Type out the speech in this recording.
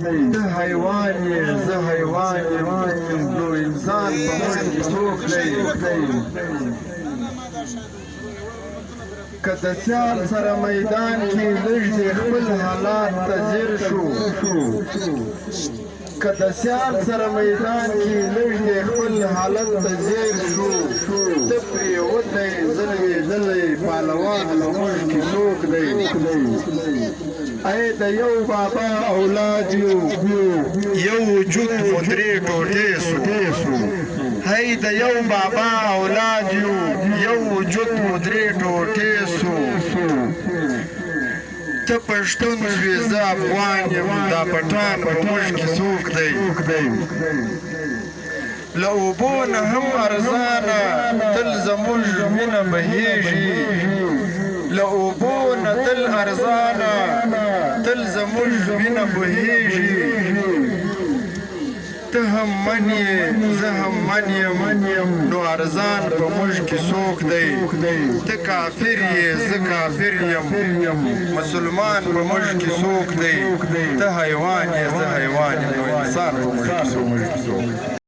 ته حیوان یې زه حیوان یم نو انسان په موږ کې څوک دی که د سیال سره میدان کې لږ دې خپل حالات ته ځیر شو که د سیال سره میدان کې لږ دې خپل حالت ته ځیر شو ته پرېوتی زه لوېدلی پهلوان په موږ کې څوک دی ای د یو بابا اولاد یو یو وجود مو درې ټوټې سو هی د یو بابا اولاد یو یو وجود مو درې ټوټې سو ته پښتون شوې زه افغان یم دا پټان په موږ کې څوک دی له اوبو نه هم ارزانه تل زموږ مینه بهیږي له اوبو نه تل ارزانه تل زموږ مینه بهیږي ته هم من یې زه هم من یم نو ارزان په موږ کې څوک دی ته کافر یې زه کافر یم مسلمان په موږ کې څوک دی ته حیوان یې زه حیوان یم نو انسان په موږ کې څوک دی